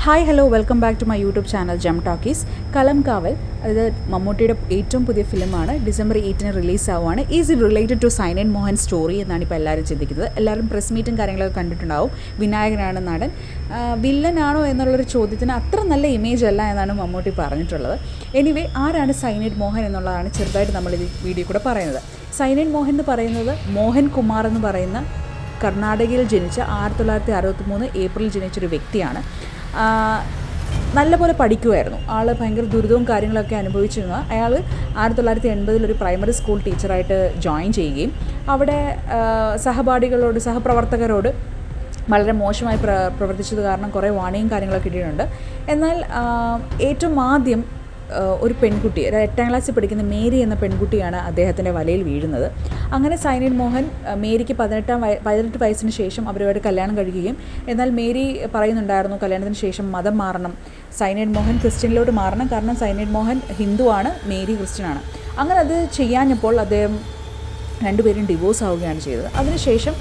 Hi hello welcome back to my YouTube channel jam talkies. Kalamkaval, അതായത് മമ്മൂട്ടിയുടെ ഏറ്റവും പുതിയ ഫിലിമാണ്. ഡിസംബർ 8 റിലീസ് ആവുകയാണ്. Is it related to cyanide Mohan story എന്നാണ് ഇപ്പോൾ എല്ലാവരും ചിന്തിക്കുന്നത്. എല്ലാവരും പ്രസ് മീറ്റും കാര്യങ്ങളൊക്കെ കണ്ടിട്ടുണ്ടാവും. വിനായകനാണ് നടൻ. വില്ലനാണോ എന്നുള്ളൊരു ചോദ്യത്തിന് അത്ര നല്ല ഇമേജ് അല്ല എന്നാണ് മമ്മൂട്ടി പറഞ്ഞിട്ടുള്ളത്. എനിവേ, ആരാണ് സൈനൈഡ് മോഹൻ എന്നുള്ളതാണ് ചെറുതായിട്ട് നമ്മൾ ഈ വീഡിയോ കൂടെ പറയുന്നത്. സൈനൈഡ് മോഹൻ എന്ന് പറയുന്നത് മോഹൻ കുമാർ എന്ന് പറയുന്ന കർണാടകയിൽ ജനിച്ച 1963 ഏപ്രിൽ ജനിച്ചൊരു വ്യക്തിയാണ്. നല്ലപോലെ പഠിക്കുമായിരുന്നു. ആൾ ഭയങ്കര ദുരിതവും കാര്യങ്ങളൊക്കെ അനുഭവിച്ചിരുന്നു. അയാൾ 1980 ഒരു പ്രൈമറി സ്കൂൾ ടീച്ചറായിട്ട് ജോയിൻ ചെയ്യുകയും അവിടെ സഹപ്രവർത്തകരോട് വളരെ മോശമായി പ്രവർത്തിച്ചത് കാരണം കുറേ വാണിയും കാര്യങ്ങളൊക്കെ കിട്ടിയിട്ടുണ്ട്. എന്നാൽ ഏറ്റവും ആദ്യം ഒരു പെൺകുട്ടി, 8ാം ക്ലാസ്സിൽ പഠിക്കുന്ന മേരി എന്ന പെൺകുട്ടിയാണ് അദ്ദേഹത്തിൻ്റെ വലയിൽ വീഴുന്നത്. അങ്ങനെ സൈനൈഡ് മോഹൻ മേരിക്ക് 18 വയസ്സിന് ശേഷം അവരുമായിട്ട് കല്യാണം കഴിക്കുകയും, എന്നാൽ മേരി പറയുന്നുണ്ടായിരുന്നു കല്യാണത്തിന് ശേഷം മതം മാറണം, സൈനൈഡ് മോഹൻ ക്രിസ്ത്യനിലോട്ട് മാറണം, കാരണം സൈനൈഡ് മോഹൻ ഹിന്ദുവാണ്, മേരി ക്രിസ്ത്യനാണ്. അങ്ങനെ അത് ചെയ്യാഞ്ഞപ്പോൾ അദ്ദേഹം രണ്ടുപേരും ഡിവോഴ്സ് ആവുകയാണ് ചെയ്തത്. അതിനുശേഷം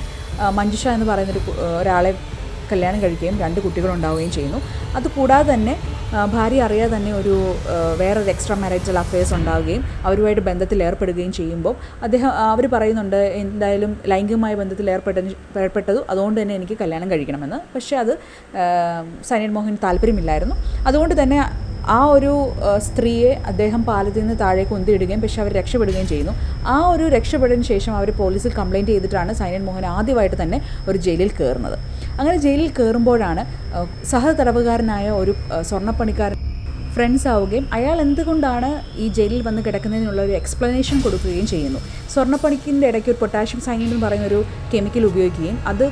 മഞ്ജുഷ എന്ന് പറയുന്നൊരു ഒരാളെ കല്യാണം കഴിക്കുകയും 2 കുട്ടികളുണ്ടാവുകയും ചെയ്യുന്നു. അതുകൂടാതെ തന്നെ ഭാര്യ അറിയാതെ തന്നെ വേറൊരു എക്സ്ട്രാ മാരിറ്റൽ അഫെയർസ് ഉണ്ടാവുകയും അവരുമായിട്ട് ബന്ധത്തിൽ ഏർപ്പെടുകയും ചെയ്യുമ്പോൾ അവർ പറയുന്നുണ്ട് എന്തായാലും ലൈംഗികമായ ബന്ധത്തിൽ ഏർപ്പെട്ടതു അതുകൊണ്ട് തന്നെ എനിക്ക് കല്യാണം കഴിക്കണമെന്ന്. പക്ഷേ അത് സൈനൈഡ് മോഹൻ താല്പര്യമില്ലായിരുന്നു. അതുകൊണ്ട് തന്നെ ആ ഒരു സ്ത്രീയെ അദ്ദേഹം പാലത്തിൽ നിന്ന് താഴേക്ക് ഉന്തിയിടുകയും, പക്ഷേ അവർ രക്ഷപ്പെടുകയും ചെയ്യുന്നു. ആ ഒരു രക്ഷപ്പെടുന്നതിന് ശേഷം അവർ പോലീസിൽ കംപ്ലയിൻറ്റ് ചെയ്തിട്ടാണ് സൈനൈഡ് മോഹൻ ആദ്യമായിട്ട് തന്നെ ഒരു ജയിലിൽ കയറുന്നത്. അങ്ങനെ ജയിലിൽ കയറുമ്പോഴാണ് സഹതടവുകാരനായ ഒരു സ്വർണ്ണപ്പണിക്കാരൻ ഫ്രണ്ട്സ് ആവുകയും അയാൾ എന്തുകൊണ്ടാണ് ഈ ജയിലിൽ വന്ന് കിടക്കുന്നതിനുള്ള ഒരു എക്സ്പ്ലനേഷൻ കൊടുക്കുകയും ചെയ്യുന്നു. സ്വർണ്ണപ്പണിക്കിൻ്റെ ഇടയ്ക്ക് ഒരു പൊട്ടാഷ്യം സയനൈഡ് എന്ന് പറയുന്നൊരു കെമിക്കൽ ഉപയോഗിക്കുകയും അത്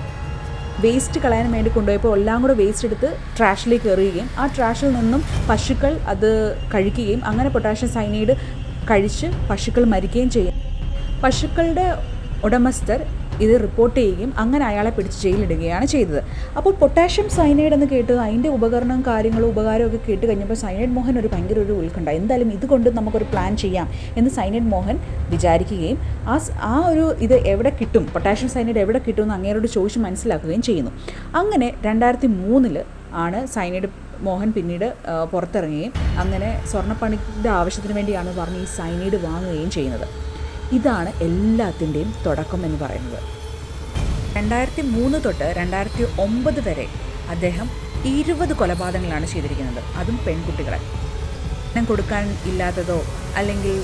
വേസ്റ്റ് കളയാൻ വേണ്ടി കൊണ്ടുപോയപ്പോൾ എല്ലാം കൂടെ വേസ്റ്റ് എടുത്ത് ട്രാഷിലേക്ക് എറിയുകയും ആ ട്രാഷിൽ നിന്നും പശുക്കൾ അത് കഴിക്കുകയും അങ്ങനെ പൊട്ടാഷ്യം സയനൈഡ് കഴിച്ച് പശുക്കൾ മരിക്കുകയും ചെയ്യും. പശുക്കളുടെ ഉടമസ്ഥർ ഇത് റിപ്പോർട്ട് ചെയ്യുകയും അങ്ങനെ അയാളെ പിടിച്ച് ജയിലിടുകയാണ് ചെയ്തത്. അപ്പോൾ പൊട്ടാഷ്യം സയനൈഡ് എന്ന് കേട്ട് അതിൻ്റെ ഉപകരണവും ഉപകാരമൊക്കെ കേട്ട് കഴിഞ്ഞപ്പോൾ സൈനൈഡ് മോഹൻ ഭയങ്കര ഒരു ഉത്കണ്ഠ, എന്തായാലും ഇതുകൊണ്ട് നമുക്കൊരു പ്ലാൻ ചെയ്യാം എന്ന് സൈനൈഡ് മോഹൻ വിചാരിക്കുകയും ഇത് എവിടെ കിട്ടും, പൊട്ടാഷ്യം സയനൈഡ് എവിടെ കിട്ടുമെന്ന് അങ്ങേരോട് ചോദിച്ച് മനസ്സിലാക്കുകയും ചെയ്യുന്നു. അങ്ങനെ 2003 ആണ് സൈനൈഡ് മോഹൻ പിന്നീട് പുറത്തിറങ്ങുകയും അങ്ങനെ സ്വർണ്ണപ്പണിയുടെ ആവശ്യത്തിന് വേണ്ടിയാണ് പറഞ്ഞ് ഈ സൈനൈഡ് വാങ്ങുകയും ചെയ്യുന്നത്. ഇതാണ് എല്ലാത്തിൻ്റെയും തുടക്കം എന്ന് പറയുന്നത്. 2003 തൊട്ട് 2009 വരെ അദ്ദേഹം 20 കൊലപാതകങ്ങളാണ് ചെയ്തിരിക്കുന്നത്. അതും പെൺകുട്ടികളെ. കൊടുക്കാൻ ഇല്ലാത്തതോ അല്ലെങ്കിൽ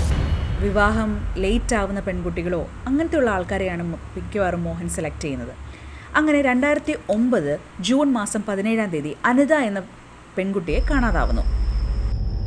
വിവാഹം ലേറ്റ് ആവുന്ന പെൺകുട്ടികളോ അങ്ങനത്തെയുള്ള ആൾക്കാരെയാണ് മിക്കവാറും മോഹൻ സെലക്ട് ചെയ്യുന്നത്. അങ്ങനെ 2009 ജൂൺ മാസം 17 അനിത എന്ന പെൺകുട്ടിയെ കാണാതാവുന്നു.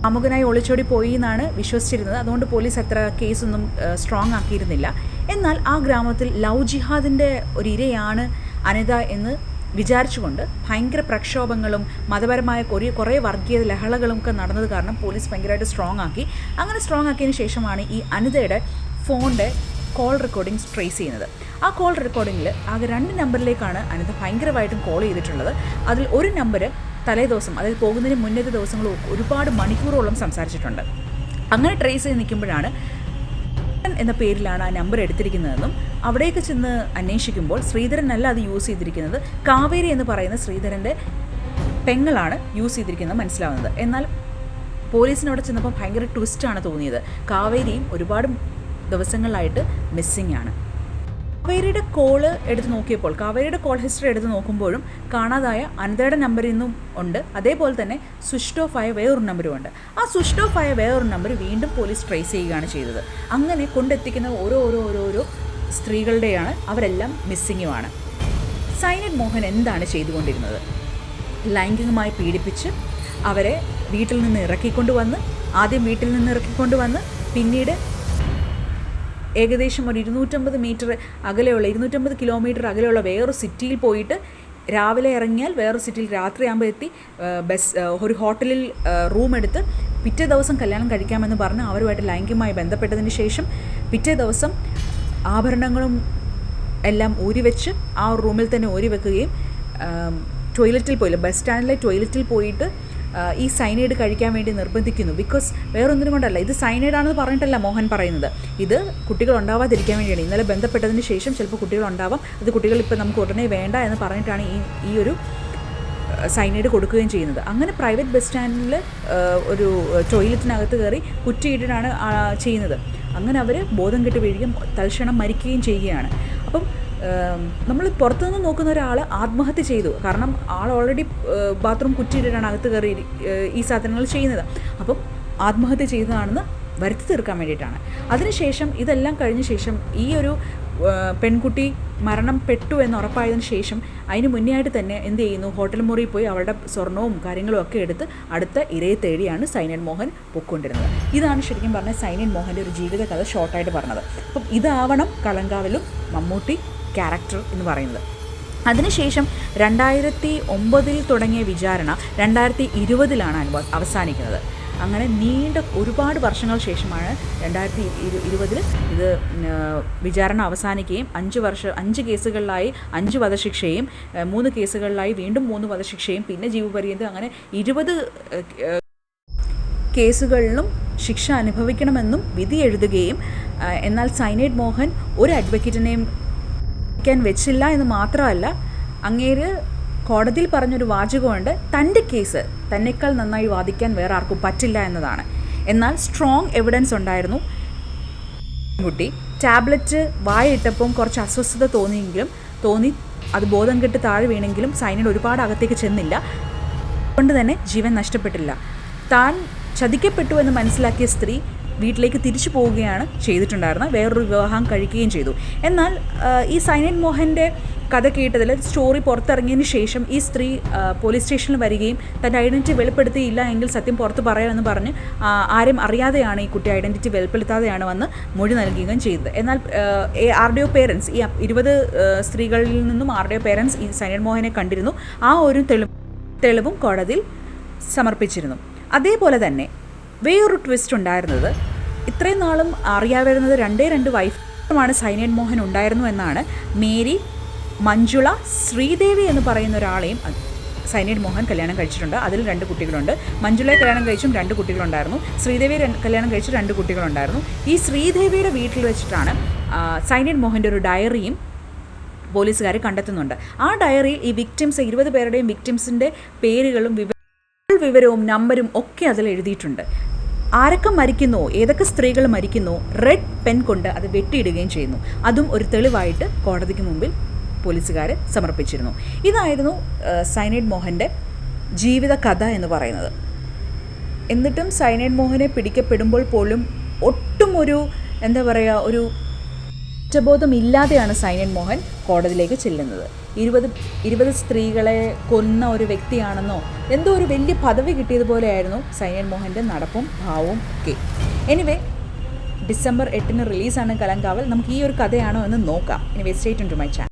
അമുഖനായി ഒളിച്ചോടി പോയി എന്നാണ് വിശ്വസിച്ചിരുന്നത്. അതുകൊണ്ട് പോലീസ് അത്ര കേസൊന്നും സ്ട്രോങ് ആക്കിയിരുന്നില്ല. എന്നാൽ ആ ഗ്രാമത്തിൽ ലവ് ജിഹാദിൻ്റെ ഒരു ഇരയാണ് അനിത എന്ന് വിചാരിച്ചുകൊണ്ട് ഭയങ്കര പ്രക്ഷോഭങ്ങളും മതപരമായ കുറേ വർഗീയ ലഹളകളും ഒക്കെ നടന്നത് കാരണം പോലീസ് ഭയങ്കരമായിട്ട് സ്ട്രോങ് ആക്കി. അങ്ങനെ സ്ട്രോങ് ആക്കിയതിന് ശേഷമാണ് ഈ അനിതയുടെ ഫോണിൻ്റെ കോൾ റെക്കോർഡിങ്സ് ട്രേസ് ചെയ്യുന്നത്. ആ കോൾ റെക്കോർഡിങ്ങിൽ ആകെ 2 നമ്പറിലേക്കാണ് അനിത ഭയങ്കരമായിട്ടും കോൾ ചെയ്തിട്ടുള്ളത്. അതിൽ ഒരു നമ്പർ തലേദിവസം, അതായത് പോകുന്നതിന് മുന്നത്തെ ദിവസങ്ങൾ ഒരുപാട് മണിക്കൂറോളം സംസാരിച്ചിട്ടുണ്ട്. അങ്ങനെ ട്രേസ് ചെയ്ത് നിൽക്കുമ്പോഴാണ് എന്ന പേരിലാണ് ആ നമ്പർ എടുത്തിരിക്കുന്നതെന്നും അവിടേക്ക് ചെന്ന് അന്വേഷിക്കുമ്പോൾ ശ്രീധരൻ അല്ല അത് യൂസ് ചെയ്തിരിക്കുന്നത്, കാവേരി എന്ന് പറയുന്ന ശ്രീധരൻ്റെ പെങ്ങളാണ് യൂസ് ചെയ്തിരിക്കുന്നത് മനസ്സിലാവുന്നത്. എന്നാൽ പോലീസിനവിടെ ചെന്നപ്പോൾ ഭയങ്കര ട്വിസ്റ്റാണ് തോന്നിയത്. കാവേരിയും ഒരുപാട് ദിവസങ്ങളിലായിട്ട് മിസ്സിംഗ് ആണ്. കാവേരിയുടെ കോള് എടുത്ത് നോക്കിയപ്പോൾ, കാവേരിയുടെ കോൾ ഹിസ്റ്ററി എടുത്ത് നോക്കുമ്പോഴും കാണാതായ അനിതയുടെ നമ്പറിൽ നിന്നും ഉണ്ട്. അതേപോലെ തന്നെ സ്വിച്ച് ഓഫ് ആയ വേറൊരു നമ്പറും ഉണ്ട്. ആ സ്വിച്ച് ഓഫ് ആയ വേറൊരു നമ്പർ വീണ്ടും പോലീസ് ട്രേസ് ചെയ്യുകയാണ് ചെയ്തത്. അങ്ങനെ കൊണ്ടെത്തിക്കുന്ന ഓരോ സ്ത്രീകളുടെയാണ്, അവരെല്ലാം മിസ്സിങ്ങുമാണ്. സൈനൈഡ് മോഹൻ എന്താണ് ചെയ്തുകൊണ്ടിരുന്നത്? ലൈംഗികമായി പീഡിപ്പിച്ച് അവരെ വീട്ടിൽ നിന്ന് ഇറക്കിക്കൊണ്ടുവന്ന് പിന്നീട് ഏകദേശം ഒരു 250 കിലോമീറ്റർ അകലെയുള്ള വേറൊരു സിറ്റിയിൽ പോയിട്ട് രാവിലെ ഇറങ്ങിയാൽ വേറൊരു സിറ്റിയിൽ രാത്രിയാകുമ്പോൾ എത്തി ഒരു ഹോട്ടലിൽ റൂം എടുത്ത് പിറ്റേ ദിവസം കല്യാണം കഴിക്കാമെന്ന് പറഞ്ഞ് അവരുമായിട്ട് ലൈംഗികമായി ബന്ധപ്പെട്ടതിന് ശേഷം പിറ്റേ ദിവസം ആഭരണങ്ങളും എല്ലാം ഊരിവെച്ച് ആ റൂമിൽ തന്നെ ഊരിവെക്കുകയും ബസ് സ്റ്റാൻഡിലെ ടോയ്ലറ്റിൽ പോയിട്ട് ഈ സൈനൈഡ് കഴിക്കാൻ വേണ്ടി നിർബന്ധിക്കുന്നു. ബിക്കോസ് വേറൊന്നിനും കൊണ്ടല്ല, ഇത് സൈനൈഡാണെന്ന് പറഞ്ഞിട്ടല്ല മോഹൻ പറയുന്നത്, ഇത് കുട്ടികൾ ഉണ്ടാവാതിരിക്കാൻ വേണ്ടിയാണ്. ഇന്നലെ ബന്ധപ്പെട്ടതിന് ശേഷം ചിലപ്പോൾ കുട്ടികൾ ഉണ്ടാവാം, അത് കുട്ടികൾ ഇപ്പോൾ നമുക്ക് ഉടനെ വേണ്ട എന്ന് പറഞ്ഞിട്ടാണ് ഈ ഒരു സൈനൈഡ് കൊടുക്കുകയും ചെയ്യുന്നത്. അങ്ങനെ പ്രൈവറ്റ് ബസ് സ്റ്റാൻഡിൽ ഒരു ടോയ്ലറ്റിനകത്ത് കയറി കുറ്റിയിട്ടിട്ടാണ് ചെയ്യുന്നത്. അങ്ങനെ അവർ ബോധം കെട്ട് വീഴുകയും തൽക്ഷണം മരിക്കുകയും ചെയ്യുകയാണ്. അപ്പം നമ്മൾ പുറത്തുനിന്ന് നോക്കുന്ന ഒരാൾ ആത്മഹത്യ ചെയ്തു, കാരണം ആൾ ഓൾറെഡി ബാത്റൂം കുറ്റിയിട്ടിട്ടാണ് അകത്ത് കയറി ഈ സാധനങ്ങൾ ചെയ്യുന്നത്. അപ്പം ആത്മഹത്യ ചെയ്തതാണെന്ന് വരുത്തി തീർക്കാൻ വേണ്ടിയിട്ടാണ്. അതിനുശേഷം ഇതെല്ലാം കഴിഞ്ഞ ശേഷം ഈ ഒരു പെൺകുട്ടി മരണപ്പെട്ടു എന്ന് ഉറപ്പായതിനു ശേഷം അതിന് മുന്നേ ആയിട്ട് തന്നെ എന്ത് ചെയ്യുന്നു, ഹോട്ടൽ മുറിയിൽ പോയി അവളുടെ സ്വർണവും കാര്യങ്ങളും ഒക്കെ എടുത്ത് അടുത്ത ഇരയെ തേടിയാണ് സൈനൈഡ് മോഹൻ പൊയ്ക്കൊണ്ടിരുന്നത്. ഇതാണ് ശരിക്കും പറഞ്ഞാൽ സൈനൈഡ് മോഹൻ്റെ ഒരു ജീവിത കഥ ഷോർട്ടായിട്ട് പറഞ്ഞത്. അപ്പം ഇതാവണം കളങ്കാവലും മമ്മൂട്ടി ക്യാരക്ടർ എന്ന് പറയുന്നത്. അതിനുശേഷം 2009 തുടങ്ങിയ വിചാരണ 2020 അവസാനിക്കുന്നത്. അങ്ങനെ നീണ്ട ഒരുപാട് വർഷങ്ങൾ ശേഷമാണ് 2020 ഇത് വിചാരണ അവസാനിക്കുകയും 5 കേസുകളിലായി 5 വധശിക്ഷയും 3 കേസുകളിലായി വീണ്ടും 3 വധശിക്ഷയും പിന്നെ ജീവപര്യന്തം, അങ്ങനെ 20 കേസുകളിലും ശിക്ഷ അനുഭവിക്കണമെന്നും വിധി എഴുതുകയും, എന്നാൽ സൈനൈഡ് മോഹൻ ഒരു അഡ്വക്കേറ്റിനെയും വെച്ചില്ല എന്ന് മാത്രമല്ല, അങ്ങേര് കോടതിയിൽ പറഞ്ഞൊരു വാചകമുണ്ട്, തൻ്റെ കേസ് തന്നെക്കാൾ നന്നായി വാദിക്കാൻ വേറെ ആർക്കും പറ്റില്ല എന്നതാണ്. എന്നാൽ സ്ട്രോങ് എവിഡൻസ് ഉണ്ടായിരുന്നു. കുട്ടി ടാബ്ലറ്റ് വായിട്ടപ്പം കുറച്ച് അസ്വസ്ഥത തോന്നി അത് ബോധം കെട്ട് താഴെ വീണെങ്കിലും സൈനൈഡ് ഒരുപാട് അകത്തേക്ക് ചെന്നില്ല, അതുകൊണ്ട് തന്നെ ജീവൻ നഷ്ടപ്പെട്ടില്ല. താൻ ചതിക്കപ്പെട്ടു എന്ന് മനസ്സിലാക്കിയ സ്ത്രീ വീട്ടിലേക്ക് തിരിച്ചു പോവുകയാണ് ചെയ്തിട്ടുണ്ടായിരുന്നത്, വേറൊരു വിവാഹം കഴിക്കുകയും ചെയ്തു. എന്നാൽ ഈ സൈനൈഡ് മോഹൻ്റെ കഥ കേട്ടതിൽ സ്റ്റോറി പുറത്തിറങ്ങിയതിന് ശേഷം ഈ സ്ത്രീ പോലീസ് സ്റ്റേഷനിൽ വരികയും തൻ്റെ ഐഡൻറ്റിറ്റി വെളിപ്പെടുത്തിയില്ല എങ്കിൽ സത്യം പുറത്ത് പറയാമെന്ന് പറഞ്ഞ് ആരും അറിയാതെയാണ് ഈ കുട്ടി ഐഡൻറ്റിറ്റി വെളിപ്പെടുത്താതെയാണ് വന്ന് മൊഴി നൽകുകയും ചെയ്തത്. എന്നാൽ ആരുടെയോ പേരൻസ്, ഈ 20 സ്ത്രീകളിൽ നിന്നും ആരുടെയോ പേരൻസ് ഈ സൈനൈഡ് മോഹനെ കണ്ടിരുന്നു. ആ ഒരു തെളിവും കോടതിയിൽ സമർപ്പിച്ചിരുന്നു. അതേപോലെ തന്നെ വേറൊരു ട്വിസ്റ്റ് ഉണ്ടായിരുന്നത്, ഇത്രയും നാളും അറിയാവുന്നത് 2 വൈഫാണ് സൈനൈഡ് മോഹൻ ഉണ്ടായിരുന്നു എന്നാണ്. മേരി, മഞ്ജുള, ശ്രീദേവി എന്ന് പറയുന്ന ഒരാളെയും സൈനൈഡ് മോഹൻ കല്യാണം കഴിച്ചിട്ടുണ്ട്. അതിൽ 2 കുട്ടികളുണ്ട്. മഞ്ജുളയെ കല്യാണം കഴിച്ചും 2 കുട്ടികളുണ്ടായിരുന്നു. ശ്രീദേവിയെ കല്യാണം കഴിച്ച് 2 കുട്ടികളുണ്ടായിരുന്നു. ഈ ശ്രീദേവിയുടെ വീട്ടിൽ വെച്ചിട്ടാണ് സൈനൈഡ് മോഹൻ്റെ ഒരു ഡയറിയും പോലീസുകാർ കണ്ടെത്തുന്നുണ്ട്. ആ ഡയറിയിൽ ഈ വിക്ടിംസ് 20 പേരുടെയും വിക്ടിംസിൻ്റെ പേരുകളും വിവരവും നമ്പരും ഒക്കെ അതിൽ എഴുതിയിട്ടുണ്ട്. ആരൊക്കെ മരിക്കുന്നോ, ഏതൊക്കെ സ്ത്രീകൾ മരിക്കുന്നോ, റെഡ് പെൻ കൊണ്ട് അത് വെട്ടിയിടുകയും ചെയ്യുന്നു. അതും ഒരു തെളിവായിട്ട് കോടതിക്ക് മുമ്പിൽ പോലീസുകാർ സമർപ്പിച്ചിരുന്നു. ഇതായിരുന്നു സൈനൈഡ് മോഹൻ്റെ ജീവിത കഥ എന്ന് പറയുന്നത്. എന്നിട്ടും സൈനൈഡ് മോഹനെ പിടിക്കപ്പെടുമ്പോൾ പോലും ഒട്ടും ഒരു ഒരു കുറ്റബോധമില്ലാതെയാണ് സൈനൈഡ് മോഹൻ കോടതിയിലേക്ക് ചെല്ലുന്നത്. 20 സ്ത്രീകളെ കൊന്ന ഒരു വ്യക്തിയാണെന്നോ എന്തോ ഒരു വലിയ പദവി കിട്ടിയതുപോലെയായിരുന്നു സൈനൈഡ് മോഹൻ്റെ നടപ്പും ഭാവവും ഒക്കെ. എനിവേ, ഡിസംബർ 8 റിലീസാണ് കലങ്കാവൽ. നമുക്ക് ഈ ഒരു കഥയാണോ എന്ന് നോക്കാം. Anyway, stay tuned to my channel.